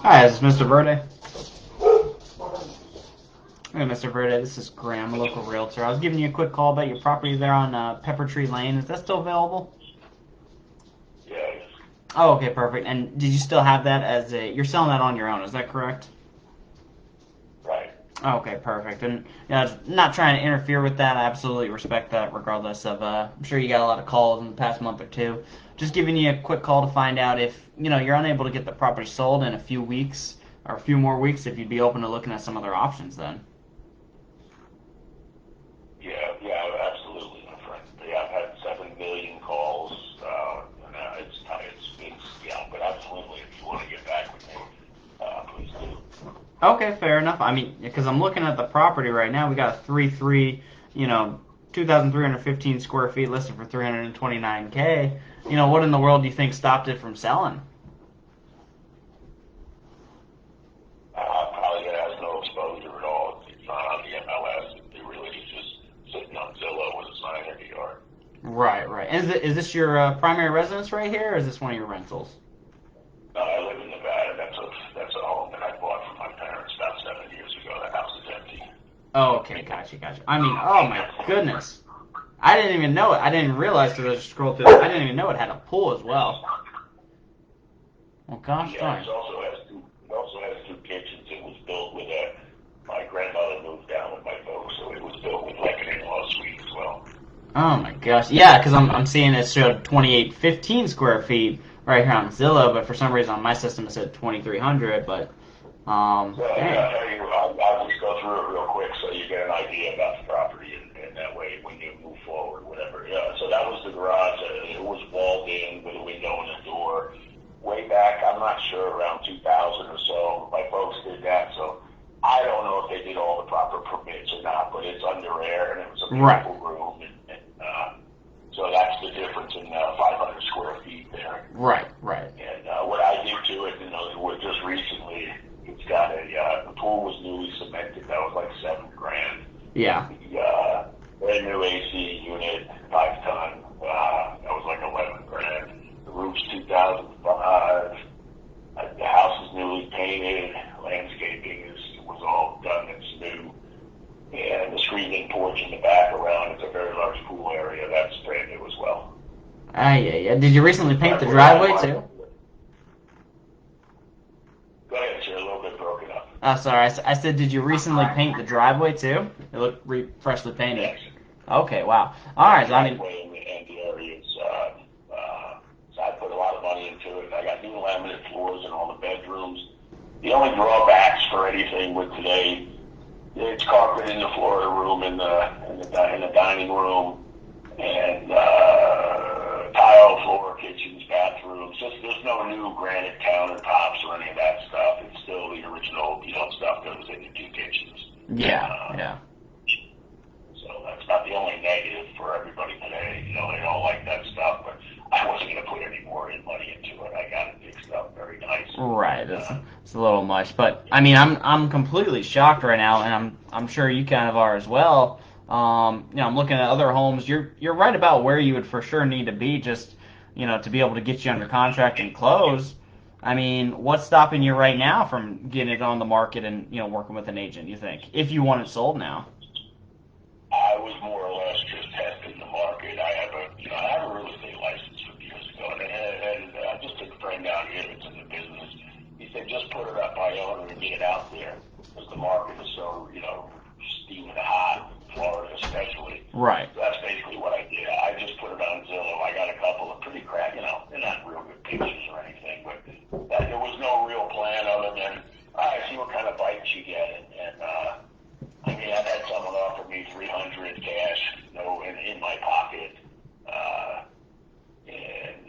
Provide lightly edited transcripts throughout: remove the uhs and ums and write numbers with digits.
Hi, this is Mr. Verde. Hey, Mr. Verde, this is Graham, a local realtor. I was giving you a quick call about your property there on Pepper Tree Lane. Is that still available? Yes. Oh, okay, perfect. And did you still have that as a? You're selling that on your own, is that correct? Right. Okay, perfect. And not trying to interfere with that. I absolutely respect that, regardless of. I'm sure you got a lot of calls in the past month or two. Just giving you a quick call to find out if you're unable to get the property sold in a few weeks or a few more weeks. If you'd be open to looking at some other options, then. Yeah, absolutely, my friend. Yeah, I've had 7 million calls. Yeah, but absolutely, if you want to get back with me, please do. Okay, fair enough. I mean, because I'm looking at the property right now, we got a 3-3, 2,315 square feet listed for 329K. What in the world do you think stopped it from selling? Probably it has no exposure at all. It's not on the MLS. It really is just sitting on Zillow with a sign in the yard. Right, right. Is this your primary residence right here, or is this one of your rentals? I live in Nevada. That's a home that I bought from my parents about 7 years ago. The house is empty. Oh, okay, gotcha. I mean, oh my goodness. I didn't even know it. I didn't realize because I just scrolled through. I didn't even know it had a pool as well. Well, gosh Yeah, darn. it also has two kitchens. It was built with my grandmother moved down with my folks, so it was built with like an in-law suite as well. Oh my gosh. Yeah, because I'm seeing it showed 2815 square feet right here on Zillow, but for some reason on my system it said 2300. But So yeah, dang. I'll just go through it real quick so you get an idea about the property, and that way when you move forward, whatever. Yeah, so that was the garage. It was walled in with a window and a door. Way back, I'm not sure, around 2000 or so, my folks did that. So I don't know if they did all the proper permits or not, but it's under air, and it was a Right, beautiful room, so that's the difference in 500 square feet there. right. And what I did to it, just recently, it's got the pool was newly cemented. That was like $7 grand. Yeah. The brand new AC unit, 5 ton, that was like 11 grand. The roof's 2005. The house is newly painted. Landscaping was all done. It's new. And the screening porch in the back around, it's a very large pool area. That's brand new as well. Ah, yeah. Did you recently So I paint the put a lot of driveway money too? into it. Go ahead, sir. A little bit broken up. Oh, sorry. I said, did you recently paint the driveway too? It looked freshly painted. Yes. Okay, wow. All Yeah, right. So, I mean, driveway and the areas. So I put a lot of money into it. I got new laminate floors in all the bedrooms. The only drawbacks for anything with today, it's carpet in the floor of the room in the dining room, and tile floor, kitchens, bathrooms. There's no new granite countertops or any of that stuff. It's still the original, stuff that was in the two kitchens. yeah, Uh, yeah. so that's not the only negative for everybody today. They don't like that stuff, but I wasn't going to put any more money into it. I got it fixed up very nice. Right. And, It's a little much, but I mean, I'm completely shocked right now, and I'm sure you kind of are as well. I'm looking at other homes. You're right about where you would for sure need to be, just to be able to get you under contract and close. I mean, what's stopping you right now from getting it on the market and working with an agent? You think if you want it sold now? I was more or less just testing the market. I have a real estate license from years ago, and just a friend out here that's in the business. He said just put it up by owner and get it out there because the market is so steaming hot, in Florida especially. Right. So that's basically what I did. I just put it on Zillow. I got a couple of pretty they're not real good pictures or anything, but there was no real plan other than see what kind of bites you get, I mean, I've had someone offer me 300 cash, in my pocket, and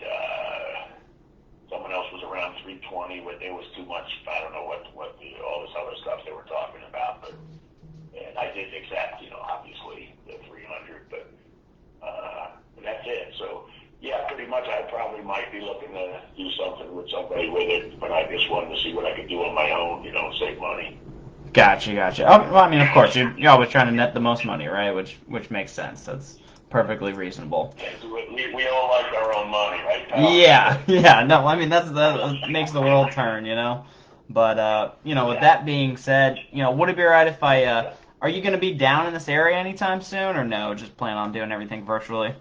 someone else was around 320, but it was too much. I don't know what all this other stuff they were talking about, and I did accept, obviously the 300, but that's it. So yeah, pretty much. I probably might be looking to do something with somebody with it, but I just wanted to see what I could do on my own, save money. Gotcha. Oh, well, I mean, of course, you're always trying to net the most money, right? Which makes sense. That's perfectly reasonable. Yeah, we all like our own money, right, pal? Yeah. No, I mean that makes the world turn. But with Yeah. that being said, would it be alright if are you going to be down in this area anytime soon, or no? Just plan on doing everything virtually.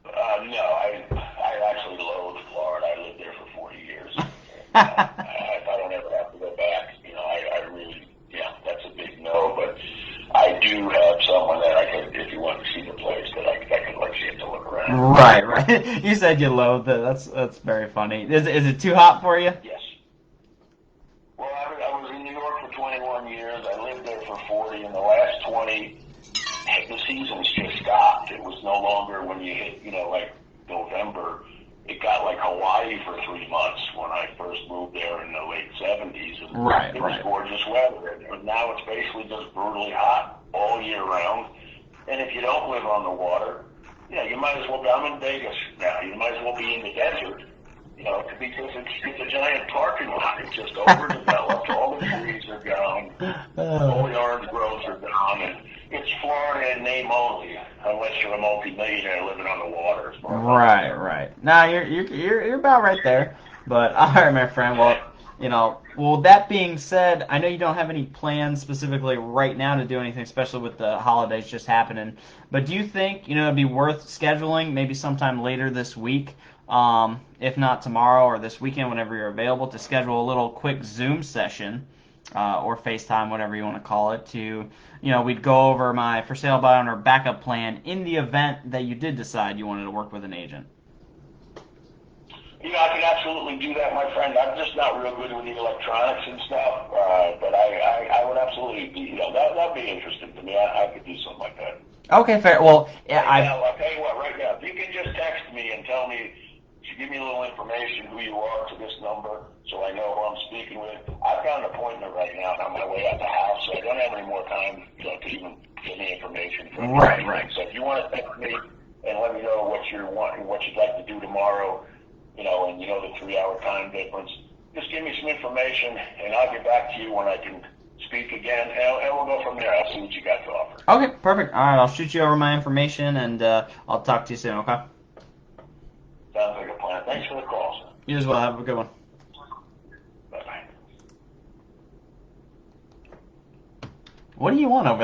No, I actually loathe Florida. I lived there for 40 years, and if I don't ever have to go back, I really, yeah, that's a big no. But I do have someone that I could, if you want to see the place, that I could let you to look around. Right, right. You said you loathed it. That's very funny. Is it too hot for you? Yes. Well, I was in New York for 21 years. I lived there for 40. In the last 20, the seasons just stopped. It was no longer when you hit, like November. It got like Hawaii for 3 months when I first moved there in the late 70s, and Right, it was right. gorgeous weather. But now it's basically just brutally hot all year round. And if you don't live on the water, you might as well be. I'm in Vegas now. You might as well be in the desert, because it's a giant parking lot. It's just overdeveloped. All the trees are gone. All Uh, the orange groves are gone, and it's Florida in name only, unless you're a multi-millionaire living on the water, as far as I'm right, concerned. right. Now you're about right there. But all right, my friend. Okay. Well, that being said, I know you don't have any plans specifically right now to do anything, especially with the holidays just happening. But do you think it'd be worth scheduling maybe sometime later this week, if not tomorrow or this weekend, whenever you're available, to schedule a little quick Zoom session, or FaceTime, whatever you want to call it, we'd go over my for sale by owner backup plan in the event that you did decide you wanted to work with an agent. I can absolutely do that, my friend. I'm just not real good with the electronics and stuff, but I would absolutely be, that'd be interesting to me. I could do something like that. Okay, fair. Well, yeah, Right now, I'll tell you what, right now, if you can just text me and tell me, give me a little information who you are to this number so I know who I'm speaking with. I've got an appointment right now and I'm on my way out the house, so I don't have any more time to even get any information from you or right, anything. right. So if you want to text me and let me know what you're wanting, what you'd like to do tomorrow, and the 3 hour time difference, just give me some information and I'll get back to you when I can speak again, and we'll go from there. I'll see what you got to offer. Okay, perfect. All right, I'll shoot you over my information and I'll talk to you soon. Okay. Sounds like a plan. Thanks for the call, sir. You as well. Have a good one. Bye-bye. What do you want over